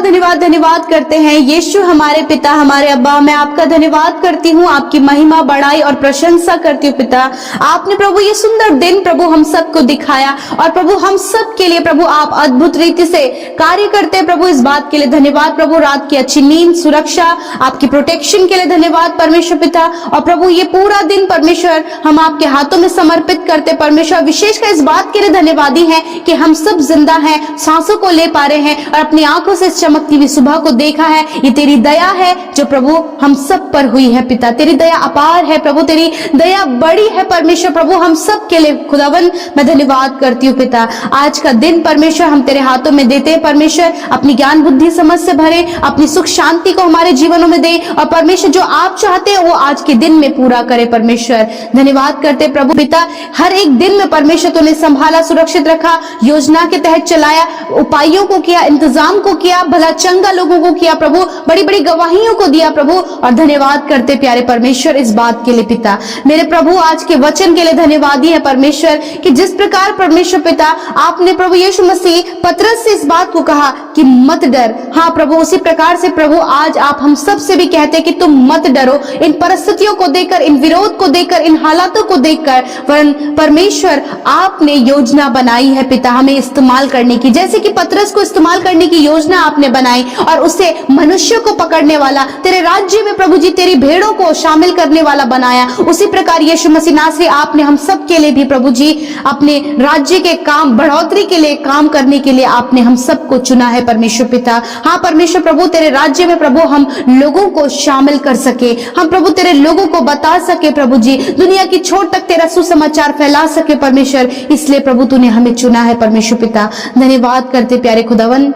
धन्यवाद करते हैं यीशु हमारे पिता, हमारे अब्बा। मैं आपका धन्यवाद करती हूँ, आपकी महिमा, बड़ाई और प्रशंसा करती हूँ पिता। आपने प्रभु ये सुंदर दिन प्रभु हम सबको दिखाया और प्रभु हम सब के लिए प्रभु आप अद्भुत रीति से कार्य करते हैं प्रभु। इस बात के लिए धन्यवाद प्रभु। रात की अच्छी नींद, सुरक्षा, आपकी प्रोटेक्शन के लिए धन्यवाद परमेश्वर पिता। और प्रभु ये पूरा दिन परमेश्वर हम आपके हाथों में समर्पित करते परमेश्वर। विशेषकर इस बात के लिए धन्यवादी है कि हम सब जिंदा हैं, सांसों को ले पा रहे हैं और अपनी आंखों से चमकती हुई सुबह को देखा है। ये तेरी दया है जो प्रभु हम सब पर हुई है पिता। तेरी दया अपार है प्रभु, तेरी दया बड़ी है परमेश्वर। प्रभु हम सब के लिए खुदावन मैं धन्यवाद करती हूँ पिता। आज का दिन परमेश्वर हम तेरे हाथों में देते हैं परमेश्वर। अपनी ज्ञान बुद्धि समझ से भरे, अपनी सुख शांति को हमारे जीवनों में दे और परमेश्वर जो आप चाहते हैं वो आज के दिन में पूरा करे परमेश्वर। धन्यवाद करते प्रभु पिता। हर एक दिन में परमेश्वर तूने संभाला, सुरक्षित रखा, योजना के तहत चलाया, उपायों को किया, इंतजाम को किया, भला चंगा लोगों को किया प्रभु, बड़ी बड़ी गवाहियों को दिया प्रभु। और धन्यवाद करते प्यारे परमेश्वर इस बात के लिए पिता। मेरे प्रभु आज के वचन के लिए धन्यवादी है परमेश्वर कि जिस प्रकार परमेश्वर पिता आपने प्रभु यीशु मसीह पतरस से इस बात को कहा कि मत डर। हाँ प्रभु, उसी प्रकार से प्रभु आज आप हम सब से भी कहते हैं कि तुम मत डरो। इन परिस्थितियों को देखकर, इन विरोध को देखकर, इन हालातों को देखकर परमेश्वर आपने योजना बनाई है पिता हमें इस्तेमाल करने की। जैसे कि पतरस को इस्तेमाल करने की योजना आपने बनाई और उसे मनुष्य को पकड़ने वाला, तेरे राज्य में प्रभु जी तेरी भेड़ों को शामिल करने वाला बनाया। उसी प्रकार यीशु मसीह नासरी आपने हम सब के लिए भी प्रभु जी अपने राज्य के काम बढ़ोतरी के लिए, काम करने के लिए आपने हम सबको चुना है परमेश्वर पिता। हाँ परमेश्वर प्रभु, तेरे राज्य में प्रभु हम लोगों को शामिल कर सके, हम प्रभु तेरे लोगों को बता सके प्रभु जी, दुनिया की छोर तक तेरा सुसमाचार फैला सके परमेश्वर। इसलिए प्रभु तूने हमें चुना है परमेश्वर पिता। धन्यवाद करते प्यारे खुदावन।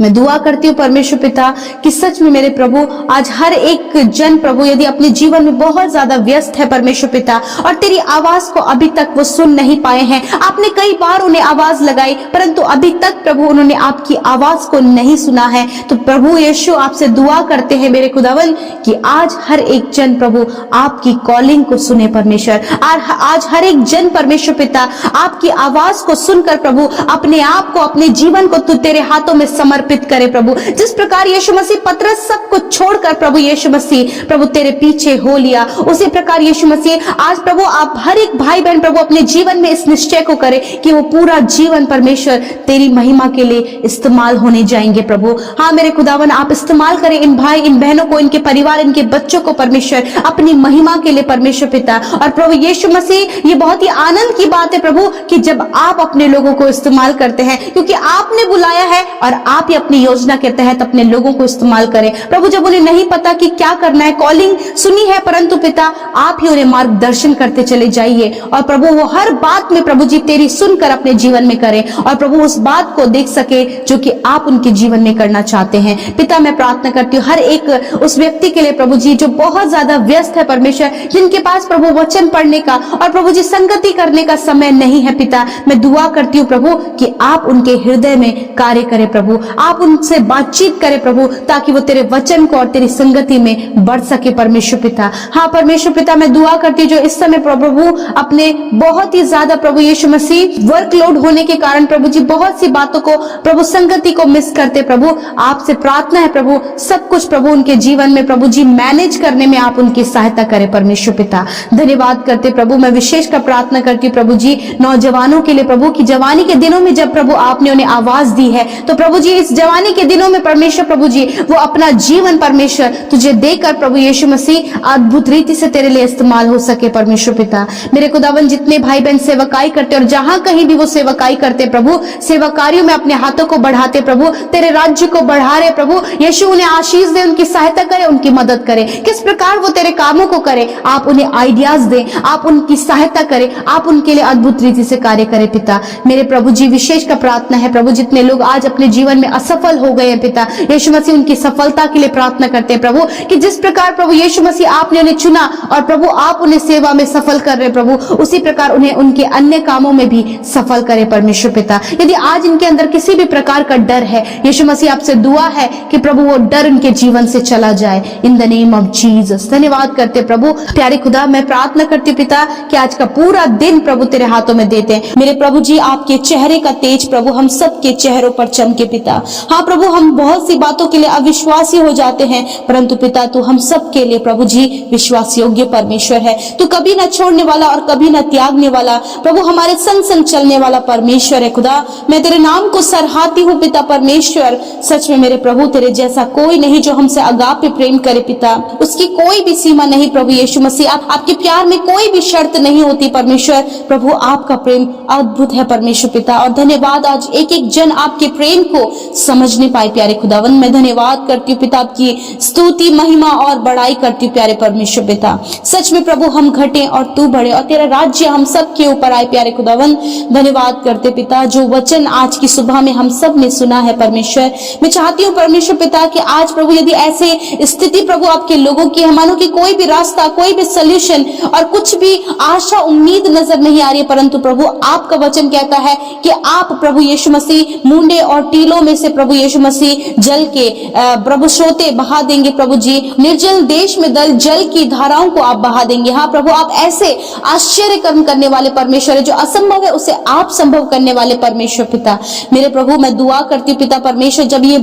मैं दुआ करती हूँ परमेश्वर पिता कि सच में मेरे प्रभु आज हर एक जन प्रभु यदि अपने जीवन में बहुत ज्यादा व्यस्त है परमेश्वर पिता और तेरी आवाज को अभी तक वो सुन नहीं पाए हैं। आपने कई बार उन्हें आवाज लगाई परंतु अभी तक प्रभु उन्होंने आपकी आवाज को नहीं सुना है। तो प्रभु यीशु आपसे दुआ करते हैं मेरे खुदावन कि आज हर एक जन प्रभु आपकी कॉलिंग को सुने परमेश्वर। आज हर एक जन परमेश्वर पिता आपकी आवाज को सुनकर प्रभु अपने आप को, अपने जीवन को तू तेरे हाथों में समर्पित करे प्रभु। जिस प्रकार यीशु मसीह पतरस सब कुछ छोड़कर प्रभु यीशु मसीह प्रभु तेरे पीछे हो लिया, उसी प्रकार यीशु मसीह आज प्रभु आप हर एक भाई बहन प्रभु अपने जीवन में इस निश्चय को करे कि वो पूरा जीवन परमेश्वर तेरी महिमा के लिए इस्तेमाल होने जाएंगे प्रभु। हाँ मेरे खुदावन, आप इस्तेमाल करें इन भाई, इन बहनों को, इनके परिवार, इनके बच्चों को परमेश्वर अपनी महिमा के लिए परमेश्वर पिता। और प्रभु यीशु मसीह ये बहुत ही आनंद की बात है प्रभु कि जब आप अपने लोगों को इस्तेमाल करते हैं, क्योंकि आपने बुलाया है और आप अपनी योजना के तहत अपने लोगों को इस्तेमाल करें प्रभु। जब उन्हें नहीं पता कि क्या करना है, कॉलिंग सुनी है परंतु पिता आप ही उन्हें मार्गदर्शन करते चले जाइए और प्रभु वो हर बात में प्रभु जी तेरी सुनकर अपने जीवन में करें और प्रभु उस बात को देख सके जो कि आप उनके जीवन में करना चाहते हैं। पिता मैं प्रार्थना करती हूँ हर एक उस व्यक्ति के लिए प्रभु जी जो बहुत ज्यादा व्यस्त है परमेश्वर, जिनके पास प्रभु वचन पढ़ने का और प्रभु जी संगति करने का समय नहीं है पिता। मैं दुआ करती हूँ प्रभु कि आप उनके हृदय में कार्य करें प्रभु, आप उनसे बातचीत करे प्रभु ताकि वो तेरे वचन को और तेरी संगति में बढ़ सके परमेश्वर पिता। हाँ परमेश्वर पिता मैं दुआ करती हूँ जो इस समय प्रभु अपने बहुत ही ज्यादा प्रभु यीशु मसीह वर्कलोड होने के कारण प्रभु जी बहुत सी बातों को प्रभु संगति को मिस करते प्रभु, आपसे प्रार्थना है प्रभु सब कुछ प्रभु उनके जीवन में प्रभु जी मैनेज करने में आप उनकी सहायता करें परमेश्वर पिता। धन्यवाद करते प्रभु। मैं विशेष कर प्रार्थना करती हूँ प्रभु जी नौजवानों के लिए प्रभु की जवानी के दिनों में जब प्रभु आपने उन्हें आवाज दी है तो प्रभु जी इस जवानी के दिनों में परमेश्वर प्रभु जी वो अपना जीवन परमेश्वर तुझे देकर प्रभु यीशु मसीह अद्भुत रीति से तेरे लिए इस्तेमाल हो सके परमेश्वर पिता। मेरे खुदावन जितने भाई बहन सेवकाई करते और जहां कहीं भी वो सेवकाई करते प्रभु, सेवकारियों में अपने हाथों को बढ़ाते प्रभु, तेरे राज्य को बढ़ा रहे प्रभु यीशु उन्हें आशीष दे, उनकी सहायता करे, उनकी मदद करे। किस प्रकार वो तेरे कामों को करे आप उन्हें आइडियाज दे, आप उनकी सहायता करे, आप उनके लिए अद्भुत रीति से कार्य करे पिता। मेरे प्रभु जी विशेष का प्रार्थना है प्रभु जितने लोग आज अपने जीवन में असफल हो गए हैं पिता, यीशु मसीह उनकी सफलता के लिए प्रार्थना करते हैं प्रभु कि जिस प्रकार प्रभु यीशु मसीह आपने उन्हें चुना और प्रभु आप उन्हें सेवा में सफल कर रहे प्रभु, उसी प्रकार उन्हें उनके अन्य कामों में भी सफल करे परमेश्वर पिता। यदि आज इनके अंदर किसी भी प्रकार का डर है यीशु मसीह आपसे दुआ है कि प्रभु वो डर उनके जीवन से चला जाए in the name of Jesus. धन्यवाद करते प्रभु प्यारे खुदा। मैं प्रार्थना करती पिता कि आज का पूरा दिन प्रभु तेरे हाथों में देते हैं। मेरे प्रभु जी आपके चेहरे का तेज प्रभु हम सब के चेहरों पर चमके पिता, हाँ प्रभु, हम बहुत सी बातों के लिए अविश्वासी हो जाते हैं, परंतु पिता तू हम सब के लिए प्रभु जी विश्वास योग्य परमेश्वर है। तू कभी न छोड़ने वाला और कभी न त्यागने वाला प्रभु, हमारे संग संग चलने वाला परमेश्वर है। खुदा मैं तेरे नाम को सराहती हूँ पिता परमेश्वर। सच में मेरे प्रभु तेरे जैसा कोई नहीं जो हमसे अगापे प्रेम करे पिता, उसकी कोई भी सीमा नहीं प्रभु यीशु मसीह। आपके प्यार में कोई भी शर्त नहीं होती परमेश्वर। प्रभु आपका प्रेम अद्भुत है परमेश्वर पिता, और धन्यवाद आज एक एक जन आपके प्रेम को समझने पाए प्यारे खुदावन। मैं धन्यवाद करती हूँ पिता, आपकी स्तुति महिमा और बड़ाई करती हूँ प्यारे परमेश्वर पिता। सच में प्रभु हम घटे और तू बढ़े और तेरा राज्य हम सब के ऊपर आए प्यारे खुदावन। धन्यवाद करते पिता, जो वचन आज की सुबह में हम सब ने सुना है परमेश्वर। मैं चाहती हूँ परमेश्वर पिता कि आज प्रभु यदि ऐसे स्थिति प्रभु आपके लोगों की है, मानो कि कोई भी रास्ता, कोई भी सोल्यूशन और कुछ भी आशा उम्मीद नजर नहीं आ रही है, परंतु प्रभु आपका वचन कहता है कि आप प्रभु यीशु मसीह मुंडे और टीलों में से प्रभु यीशु मसीह जल के प्रभु सोते बहा देंगे प्रभु जी। निर्जल देश में जल की धाराओं को आप बहा देंगे। हाँ प्रभु, आप ऐसे आश्चर्य कर्म करने वाले परमेश्वर है, जो असंभव है उसे आप संभव करने वाले परमेश्वर पिता। मेरे प्रभु मैं दुआ करती हूँ पिता परमेश्वर, जब ये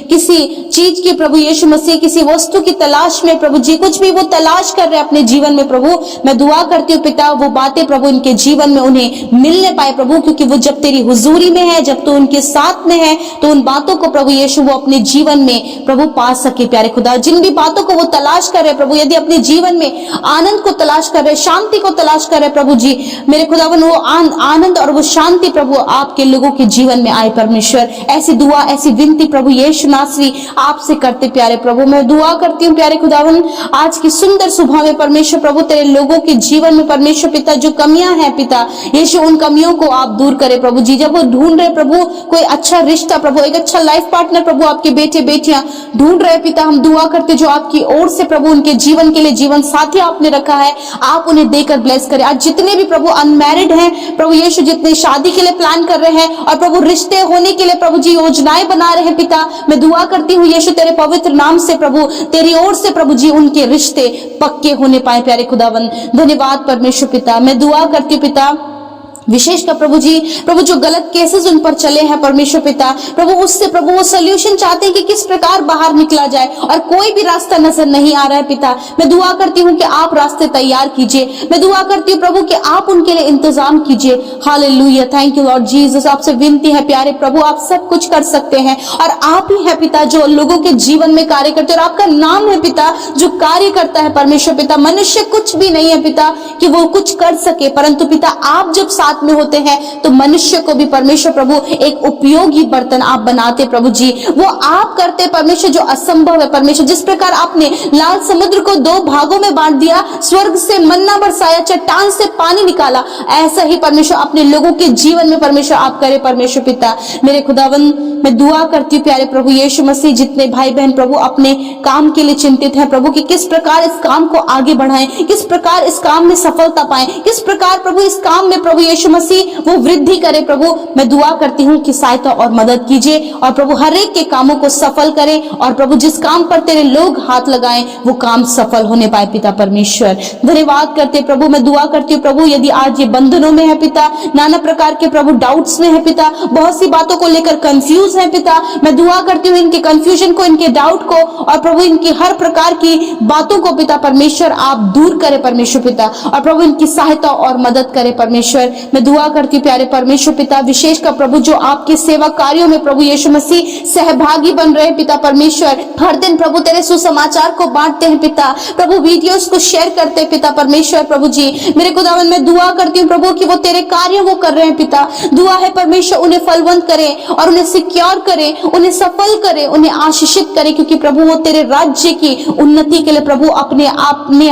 किसी चीज की प्रभु यीशु मसीह किसी वस्तु की तलाश में प्रभु जी कुछ भी वो तलाश कर रहे अपने जीवन में प्रभु, मैं दुआ करती हूँ पिता वो बातें प्रभु इनके जीवन में उन्हें मिलने पाए प्रभु, क्योंकि वो जब तेरी हुजूरी में है, जब तो उनके साथ में है, तो उन बातों को प्रभु यीशु वो अपने जीवन में प्रभु पा सके प्यारे खुदा। जिन भी बातों को वो तलाश कर रहे प्रभु, यदि अपने जीवन में आनंद को तलाश कर रहे, शांति को तलाश कर रहे प्रभु जी, मेरे खुदावन वो आनंद और वो शांति प्रभु आपके लोगों के जीवन में आए परमेश्वर। ऐसी दुआ, ऐसी विनती प्रभु यीशु नासरी आपसे करते प्यारे प्रभु। मैं दुआ करती हूँ प्यारे खुदावन, आज की सुंदर सुबह में परमेश्वर प्रभु तेरे लोगों के जीवन में परमेश्वर पिता जो कमियां हैं पिता यीशु, उन कमियों को आप दूर करें प्रभु जी। जब वो ढूंढ रहे प्रभु कोई अच्छा रिश्ता प्रभु, एक अच्छा लाइफ पार्टनर प्रभु, आपके बेटे बेटियां ढूंढ रहे पिता, हम दुआ करते जो आपकी ओर से प्रभु उनके जीवन के लिए जीवन साथी आपने रखा है, आप उन्हें देकर ब्लेस करें। आज जितने भी प्रभु अनमैरिड हैं प्रभु यीशु, जितने शादी के लिए प्लान कर रहे हैं और प्रभु रिश्ते होने के लिए प्रभु जी योजनाएं बना रहे हैं पिता, मैं दुआ करती हूँ यीशु तेरे पवित्र नाम से प्रभु, तेरी ओर से प्रभु जी उनके रिश्ते पक्के होने पाए प्यारे खुदावन। धन्यवाद परमेश्वर पिता। मैं दुआ करती हूँ पिता विशेष का प्रभु जी, प्रभु जो गलत केसेस उन पर चले हैं परमेश्वर पिता, प्रभु उससे प्रभु वो सोल्यूशन चाहते हैं कि किस प्रकार बाहर निकला जाए और कोई भी रास्ता नजर नहीं आ रहा है पिता। मैं दुआ करती हूँ कि आप रास्ते तैयार कीजिए। मैं दुआ करती हूँ प्रभु कि आप उनके लिए इंतजाम कीजिए। Hallelujah, thank you Lord Jesus. आपसे विनती है प्यारे प्रभु, आप सब कुछ कर सकते हैं और आप ही है पिता जो लोगों के जीवन में कार्य करते हैं, और आपका नाम है पिता जो कार्य करता है परमेश्वर पिता। मनुष्य कुछ भी नहीं है पिता कि वो कुछ कर सके, परंतु पिता आप जब साथ में होते हैं तो मनुष्य को भी परमेश्वर प्रभु एक उपयोगी बर्तन आप बनाते प्रभु जी। वो आप करते परमेश्वर जो असंभव है परमेश्वर। जिस प्रकार आपने लाल समुद्र को दो भागों में बांट दिया, स्वर्ग से मन्ना बरसाया, चट्टान से पानी निकाला, ऐसा ही परमेश्वर अपने लोगों के जीवन में परमेश्वर आप करे परमेश्वर पिता। मेरे खुदावन मैं दुआ करती हूँ प्यारे प्रभु यीशु मसीह, जितने भाई बहन प्रभु अपने काम के लिए चिंतित हैं प्रभु कि किस प्रकार इस काम को आगे बढ़ाएं, किस प्रकार इस काम में सफलता पाएं, किस प्रकार प्रभु इस काम में प्रभु यीशु मसीह वो वृद्धि करे प्रभु। मैं दुआ करती हूँ कि सहायता और मदद कीजिए और प्रभु हर एक के कामों को सफल करें, और प्रभु जिस काम पर तेरे लोग हाथ लगाएं वो काम सफल होने पाए पिता परमेश्वर। धन्यवाद करते प्रभु। मैं दुआ करती हूँ प्रभु यदि आज ये बंधनों में है पिता, नाना प्रकार के प्रभु डाउट्स में है पिता, बहुत सी बातों को लेकर कंफ्यूज है पिता, मैं दुआ करती हूँ इनके कंफ्यूजन को, इनके डाउट को और प्रभु इनकी हर प्रकार की बातों को पिता परमेश्वर आप दूर करे परमेश्वर पिता, और प्रभु इनकी सहायता और मदद करे परमेश्वर। मैं दुआ करती हूँ प्यारे परमेश्वर पिता विशेष का प्रभु जो आपके सेवा कार्यों में प्रभु यीशु मसीह सहभागी बन रहे पिता परमेश्वर, हर दिन प्रभु तेरे सुसमाचार को बांटते हैं पिता, प्रभु वीडियोस को शेयर करते हैं पिता परमेश्वर प्रभु जी। मेरे खुदावन मैं दुआ करती हूँ प्रभु कि वो तेरे कार्यों को कर रहे हैं पिता, दुआ है परमेश्वर उन्हें फलवंत करे और उन्हें सिक्योर करे, उन्हें सफल करे, उन्हें आशीषित करे, क्योंकि प्रभु वो तेरे राज्य की उन्नति के लिए प्रभु अपने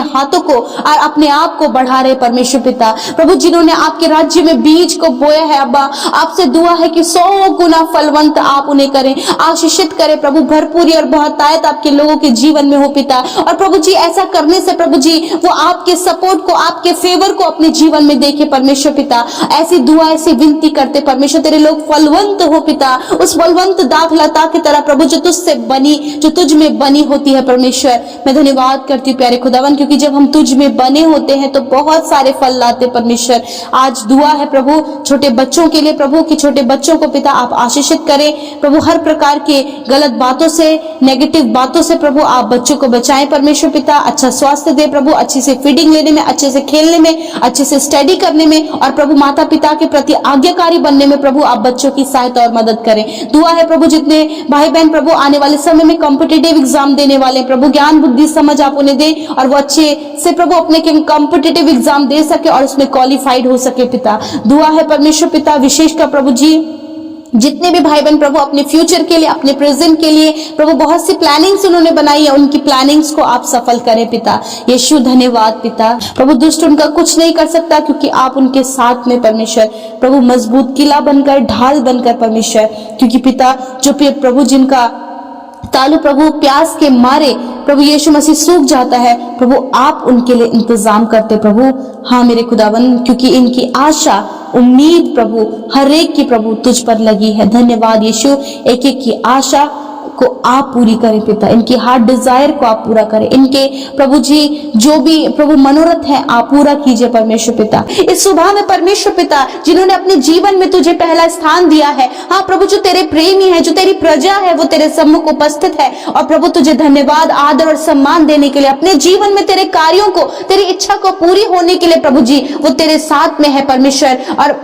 हाथों को और अपने आप को बढ़ा रहे परमेश्वर पिता। प्रभु जिन्होंने आपके राज्य में बीज को बोया है अब्बा, आपसे दुआ है कि 100 गुना फलवंत आप उन्हें करें, आशीषित करें प्रभु, भरपूरी और बहुतायत आपके लोगों के जीवन में हो पिता। और प्रभु जी ऐसा करने से प्रभु जी वो आपके सपोर्ट को, आपके फेवर को अपने जीवन में देखे परमेश्वर पिता। ऐसी दुआ, ऐसी विनती करते परमेश्वर तेरे लोग फलवंत हो पिता, उस फलवंत दाख लता की तरह प्रभु जो तुझसे बनी, जो तुझ में बनी होती है परमेश्वर। मैं धन्यवाद करती हूँ प्यारे खुदावन, क्योंकि जब हम तुझ में बने होते हैं तो बहुत सारे फल लाते परमेश्वर। आज दुआ दुआ है प्रभु छोटे बच्चों के लिए प्रभु, कि छोटे बच्चों को पिता आप आशीषित करें प्रभु, हर प्रकार के गलत बातों से, नेगेटिव बातों से प्रभु आप बच्चों को बचाएं परमेश्वर पिता। अच्छा स्वास्थ्य दे प्रभु, अच्छे से फीडिंग लेने में, अच्छे से खेलने में, अच्छे से स्टडी करने में, और प्रभु माता पिता के प्रति आज्ञाकारी बनने में प्रभु आप बच्चों की सहायता और मदद करें। दुआ है प्रभु जितने भाई बहन प्रभु आने वाले समय में कॉम्पिटिटिव एग्जाम देने वाले प्रभु, ज्ञान बुद्धि समझ आप उन्हें दे और वो अच्छे से प्रभु अपने कॉम्पिटिटिव एग्जाम दे सके और उसमें क्वालिफाइड हो सके पिता। दुआ है परमेश्वर पिता विशेषकर प्रभु जी जितने भी भाई बहन प्रभु अपने फ्यूचर के लिए, अपने प्रेजेंट के लिए प्रभु बहुत सी प्लानिंग्स उन्होंने बनाई है, उनकी प्लानिंग्स को आप सफल करें पिता। यीशु धन्यवाद पिता। प्रभु दुष्ट उनका कुछ नहीं कर सकता क्योंकि आप उनके साथ में परमेश्वर प्रभु मजबूत किला बनकर, ढाल बनकर परमेश्वर, क्योंकि पिता जो प्रभु जिनका तालू प्रभु प्यास के मारे प्रभु यीशु मसीह सूख जाता है प्रभु, आप उनके लिए इंतजाम करते प्रभु। हाँ मेरे खुदावन, क्योंकि इनकी आशा उम्मीद प्रभु हर एक की प्रभु तुझ पर लगी है। धन्यवाद यीशु, एक एक की आशा को आप पूरी करें पिता, इनकी हार्ट डिजायर को आप पूरा करें, इनके प्रभु जी जो भी प्रभु मनोरथ है आप पूरा कीजिए परमेश्वर पिता। इस सुबह में परमेश्वर पिता जिन्होंने अपने जीवन में तुझे पहला स्थान दिया है, हाँ प्रभु जो तेरे प्रेमी है, जो तेरी प्रजा है, वो तेरे सम्मुख उपस्थित है और प्रभु तुझे धन्यवाद आदर और सम्मान देने के लिए, अपने जीवन में तेरे कार्यों को, तेरी इच्छा को पूरी होने के लिए प्रभु जी वो तेरे साथ में है परमेश्वर, और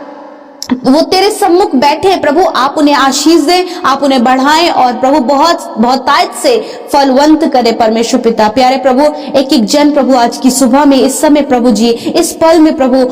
वो तेरे सम्मुख बैठे हैं प्रभु। आप उन्हें आशीष दें, आप उन्हें बढ़ाएं और प्रभु बहुत बहुतायत से फलवंत करे परमेश्वर पिता। प्यारे प्रभु एक एक जन प्रभु आज की सुबह में, इस समय प्रभु जी, इस पल में प्रभु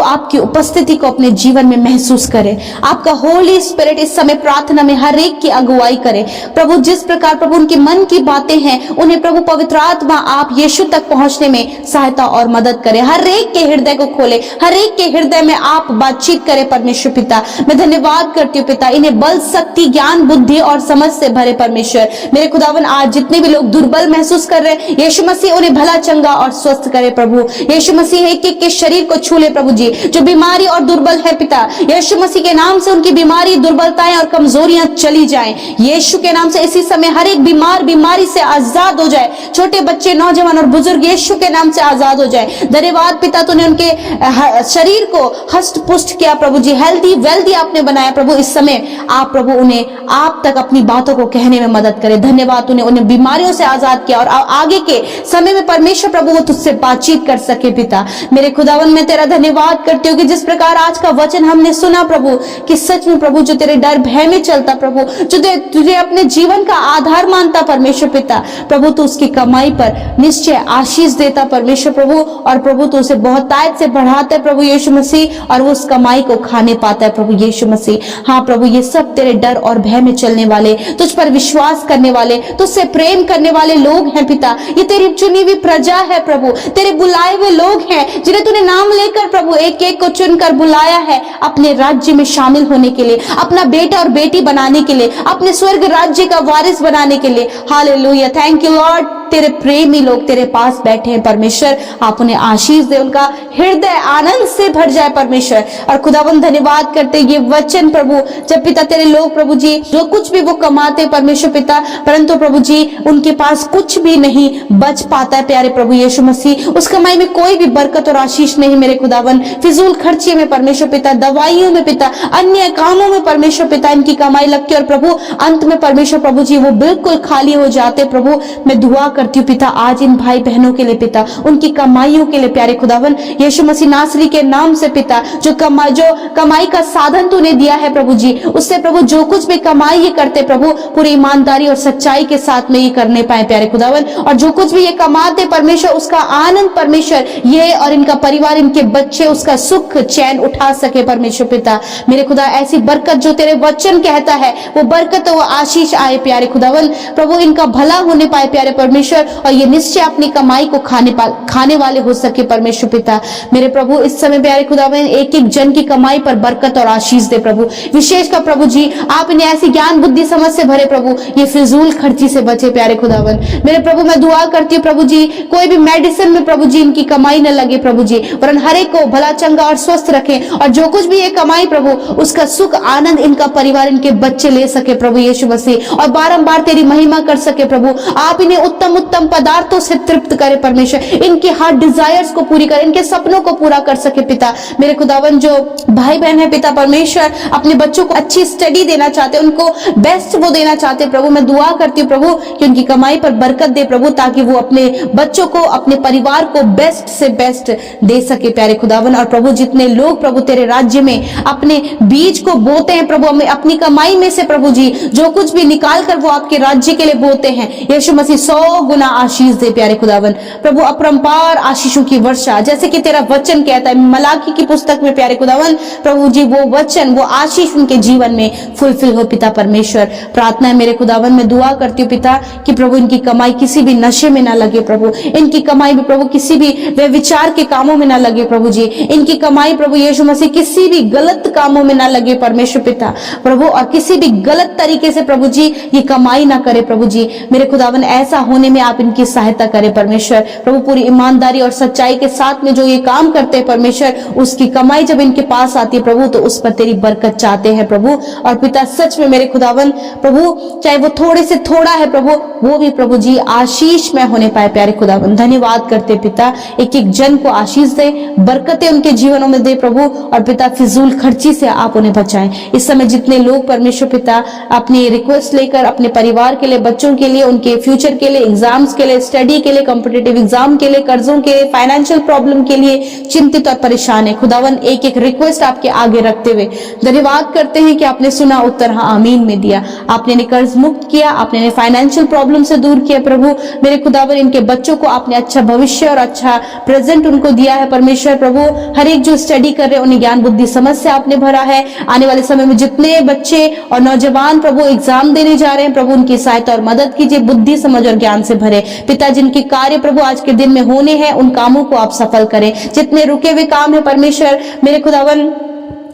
आपकी उपस्थिति को अपने जीवन में महसूस करे। आपका होली स्पिरिट इस समय प्रार्थना में हर एक की अगुवाई करे प्रभु। जिस प्रकार प्रभु उनके मन की बातें हैं उन्हें प्रभु पवित्र आत्मा आप यीशु तक पहुंचने में सहायता और मदद करे। हर एक के हृदय को खोले, हर एक के हृदय में आप बातचीत करे परमेश्वर पिता। मैं धन्यवाद करती हूँ पिता, इन्हें बल, शक्ति, ज्ञान, बुद्धि और समझ से भरे परमेश्वर। मेरे खुदावन आज जितने भी लोग दुर्बल महसूस कर रहे हैं यीशु मसीह उन्हें भला चंगा और स्वस्थ करे प्रभु। यीशु मसीह एक एक के शरीर को छू ले प्रभु जी, जो बीमारी और दुर्बल है पिता, यीशु मसीह के नाम से उनकी बीमारी, दुर्बलताएं और कमजोरियां चली जाएं। यीशु के नाम से इसी समय हर एक बीमारी से आजाद हो जाए। छोटे बच्चे, नौजवान और बुजुर्ग यीशु के नाम से आजाद हो जाए। धन्यवाद पिता, तूने उनके शरीर को हष्ट पुष्ट किया प्रभु जी, हेल्दी वेल्दी आपने बनाया प्रभु। इस समय आप प्रभु उन्हें आप तक अपनी बातों को कहने में मदद करें। धन्यवाद, तूने उन्हें बीमारियों से आजाद किया और आगे के समय में परमेश्वर प्रभु वो तुझसे बातचीत कर सके पिता। मेरे खुदावन मैं तेरा धन्यवाद करती हूँ कि जिस प्रकार आज का वचन हमने सुना प्रभु, कि सच में प्रभु जो तेरे डर भय में चलता प्रभु, जो तुझे अपने जीवन का आधार मानता परमेश्वर पिता, प्रभु तू उसकी कमाई पर निश्चय आशीष देता परमेश्वर प्रभु, और प्रभु तू उसे बहुतायत से बढ़ाता है प्रभु यीशु मसीह, और वो उस कमाई को खाने पाता है प्रभु यीशु मसीह। हाँ प्रभु ये सब तेरे डर और भय में चलने वाले, तुझ पर विश्वास करने वाले, तुझसे प्रेम करने वाले लोग हैं पिता। ये तेरी चुनी हुई प्रजा है प्रभु, तेरे बुलाए हुए लोग हैं जिन्हें तूने नाम लेकर प्रभु एक एक को चुनकर बुलाया है अपने राज्य में शामिल होने के लिए, अपना बेटा और बेटी बनाने के लिए, अपने स्वर्ग राज्य का वारिस बनाने के लिए। Hallelujah, thank you Lord. तेरे प्रेमी लोग तेरे पास बैठे हैं परमेश्वर, आप उन्हें आशीष दे, उनका हृदय आनंद से भर जाए परमेश्वर। और खुदावन धन्यवाद करते ये वचन प्रभु, जब पिता तेरे लोग प्रभु जी जो कुछ भी वो कमाते परमेश्वर पिता, परंतु प्रभु जी उनके पास कुछ भी नहीं बच पाता है प्यारे प्रभु यीशु मसीह, उस कमाई में कोई भी बरकत और आशीष नहीं मेरे खुदावन। फिजूल खर्चे में परमेश्वर पिता, दवाइयों में पिता, अन्य कामों में परमेश्वर पिता इनकी कमाई लगती है और प्रभु अंत में परमेश्वर प्रभु जी वो बिल्कुल खाली हो जाते प्रभु। मैं दुआ करती हूँ पिता आज इन भाई बहनों के लिए पिता, उनकी कमाइयों के लिए प्यारे खुदावन यीशु मसीह नासरी के नाम से पिता, जो कमाई का साधन तूने दिया है प्रभु जी, उससे प्रभु जो कुछ भी कमाई ये करते प्रभु पूरी ईमानदारी और सच्चाई के साथ में ये करने पाए प्यारे खुदावन, और जो कुछ भी ये कमाते परमेश्वर उसका आनंद परमेश्वर ये और इनका परिवार, इनके बच्चे उसका सुख चैन उठा सके परमेश्वर पिता। मेरे खुदा ऐसी बरकत जो तेरे वचन कहता है वो बरकत वो आशीष आए प्यारे खुदावन, प्रभु इनका भला होने पाए प्यारे परमेश्वर, और ये निश्चय अपनी कमाई को खाने वाले हो सके परमेश्वर पिता। मेरे प्रभु इस समय प्यारे खुदावन एक एक जन की कमाई पर बरकत और आशीष दे प्रभु, विशेष कर प्रभु जी आप इन्हें ऐसी ज्ञान बुद्धि समझ से भरे प्रभु, ये फिजूल खर्ची से बचे प्यारे खुदावन। मेरे प्रभु मैं दुआ करती हूँ प्रभु जी कोई भी मेडिसिन में प्रभु जी इनकी कमाई न लगे प्रभु जी, वरन हर एक को भला चंगा और स्वस्थ रखे, और जो कुछ भी ये कमाई प्रभु उसका सुख आनंद इनका परिवार, इनके बच्चे ले सके प्रभु यीशु मसीह, और बारंबार तेरी महिमा कर सके प्रभु। आप इन्हें उत्तम उत्तम उत्तम पदार्थों से तृप्त करे परमेश्वर, इनके हार्ट डिजायर्स को पूरी करे, इनके सपनों को पूरा कर सके पिता। मेरे खुदावन जो भाई बहन है पिता परमेश्वर, अपने बच्चों को अच्छी स्टडी देना चाहते, उनको बेस्ट वो देना चाहते प्रभु, मैं दुआ करती हूँ प्रभु कि उनकी कमाई पर बरकत दे प्रभु, ताकि वो अपने बच्चों को, अपने परिवार को बेस्ट से बेस्ट दे सके प्यारे खुदावन। और प्रभु जितने लोग प्रभु तेरे राज्य में अपने बीज को बोते हैं प्रभु, हमें अपनी कमाई में से प्रभु जी जो कुछ भी निकाल कर वो आपके राज्य के लिए बोते हैं, यीशु मसीह 100 गुना आशीष दे प्यारे खुदावन। प्रभु अपरंपार आशीषों की वर्षा, जैसे कि तेरा वचन कहता है मलाकी की पुस्तक में प्यारे खुदावन, प्रभु जी वो वचन, वो आशीष उनके जीवन में फुलफिल हो पिता परमेश्वर। प्रार्थना है मेरे खुदावन, मैं दुआ करती हूँ पिता कि प्रभु इनकी कमाई किसी भी नशे में ना लगे प्रभु, इनकी कमाई भी प्रभु किसी भी व्यभिचार के कामों में ना लगे प्रभु जी, इनकी कमाई प्रभु यीशु मसीह किसी भी गलत कामों में ना लगे परमेश्वर पिता प्रभु, और किसी भी गलत तरीके से प्रभु जी ये कमाई ना करे प्रभु जी। मेरे खुदावन ऐसा होने में आप इनकी सहायता करें परमेश्वर प्रभु, पूरी ईमानदारी और सच्चाई के साथ में जो ये काम करते हैं परमेश्वर, उसकी कमाई जब इनके पास आती है प्रभु तो उस पर तेरी बरकत चाहते हैं प्रभु। और पिता सच में मेरे खुदावन प्रभु, चाहे वो थोड़े से थोड़ा है प्रभु, वो भी प्रभु जी आशीष में होने पाए प्यारे खुदावन। धन्यवाद करते पिता, एक एक जन को आशीष दे, बरकतें उनके जीवनों में दे प्रभु, और पिता फिजूल खर्ची से आप उन्हें बचाएं। इस समय जितने लोग परमेश्वर पिता अपनी रिक्वेस्ट लेकर अपने परिवार के लिए, बच्चों के लिए, उनके फ्यूचर के लिए, एग्जाम्स के लिए, स्टडी के लिए, कॉम्पिटिटिव एग्जाम के लिए, कर्जों के लिए, फाइनेंशियल प्रॉब्लम के लिए चिंतित और परेशान है खुदावन, एक एक रिक्वेस्ट आपके आगे रखते हुए धन्यवाद करते हैं कि आपने सुना, उत्तर हाँ आमीन में दिया, आपने इन्हें कर्ज मुक्त किया, आपने इन्हें फाइनेंशियल प्रॉब्लम से दूर किया प्रभु। मेरे खुदावन इनके बच्चों को आपने अच्छा भविष्य और अच्छा प्रेजेंट उनको दिया है परमेश्वर प्रभु, हर एक जो स्टडी कर रहे हैं उन्हें ज्ञान बुद्धि समझ से आपने भरा है। आने वाले समय में जितने बच्चे और नौजवान प्रभु एग्जाम देने जा रहे हैं प्रभु, उनकी सहायता और मदद कीजिए, बुद्धि समझ और ज्ञान से भरे पिता। जिनके कार्य प्रभु आज के दिन में होने हैं उन कामों को आप सफल करें, जितने रुके हुए काम है परमेश्वर मेरे खुदावन,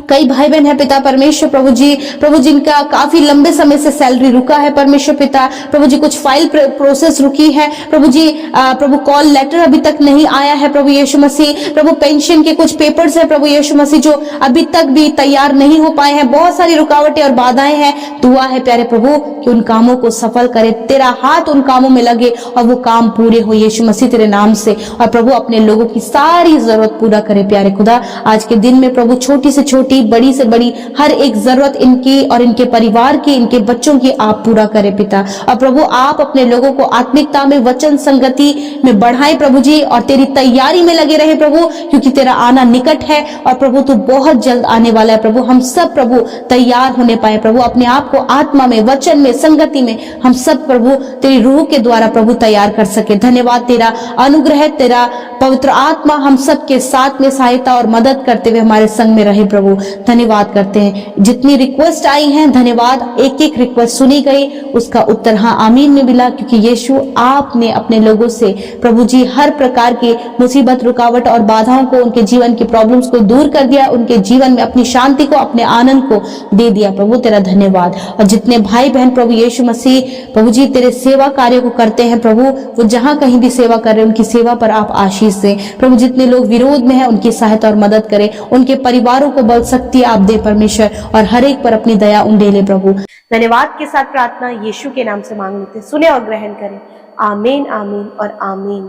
कई भाई बहन है पिता परमेश्वर प्रभु जी, प्रभु जिनका काफी लंबे समय से सैलरी रुका है परमेश्वर पिता प्रभु जी, कुछ फाइल प्रोसेस रुकी है प्रभु जी, प्रभु कॉल लेटर अभी तक नहीं आया है प्रभु यीशु मसीह, प्रभु पेंशन के कुछ पेपर्स है प्रभु यीशु मसीह जो अभी तक भी तैयार नहीं हो पाए हैं, बहुत सारी रुकावटें और बाधाएं हैं। दुआ है प्यारे प्रभु कि उन कामों को सफल करे, तेरा हाथ उन कामों में लगे और वो काम पूरे हो यीशु मसीह तेरे नाम से, और प्रभु अपने लोगों की सारी जरूरत पूरा करे प्यारे खुदा। आज के दिन में प्रभु छोटी से छोटी, बड़ी से बड़ी हर एक जरूरत इनकी और इनके परिवार की, इनके बच्चों की आप पूरा करें पिता। और प्रभु आप अपने लोगों को आत्मिकता में, वचन संगति में बढ़ाएं प्रभु जी, और तेरी तैयारी में लगे रहे प्रभु, क्योंकि तेरा आना निकट है और प्रभु तू बहुत जल्द आने वाला है प्रभु। हम सब प्रभु तैयार होने पाए प्रभु, अपने आप को आत्मा में, वचन में, संगति में हम सब प्रभु तेरी रूह के द्वारा प्रभु तैयार कर सके। धन्यवाद, तेरा अनुग्रह, तेरा पवित्र आत्मा हम सब के साथ में सहायता और मदद करते हुए हमारे संग में रहे प्रभु। धन्यवाद करते हैं, जितनी रिक्वेस्ट आई हैं धन्यवाद, एक एक रिक्वेस्ट सुनी गई, उसका उत्तर हाँ आमीन में मिला, क्योंकि यीशु आपने अपने लोगों से प्रभु जी हर प्रकार की मुसीबत, रुकावट और बाधाओं को, उनके जीवन की प्रॉब्लम्स को दूर कर दिया, उनके जीवन में अपनी शांति को, अपने आनंद को दे दिया प्रभु, तेरा धन्यवाद। और जितने भाई बहन प्रभु यीशु मसीह प्रभु जी तेरे सेवा कार्य को करते हैं प्रभु, वो जहां कहीं भी सेवा कर रहे हैं उनकी सेवा पर आप आशीष दें प्रभु। जितने लोग विरोध में हैं उनकी सहायता और मदद करें, उनके परिवारों को बल शक्ति आप दे परमेश्वर, और हर एक पर अपनी दया उंडेले प्रभु। धन्यवाद के साथ प्रार्थना यीशु के नाम से मांग लेते, सुने और ग्रहण करें। आमीन, आमीन और आमीन।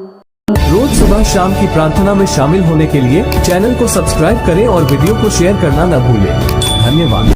रोज सुबह शाम की प्रार्थना में शामिल होने के लिए चैनल को सब्सक्राइब करें और वीडियो को शेयर करना न भूलें। धन्यवाद।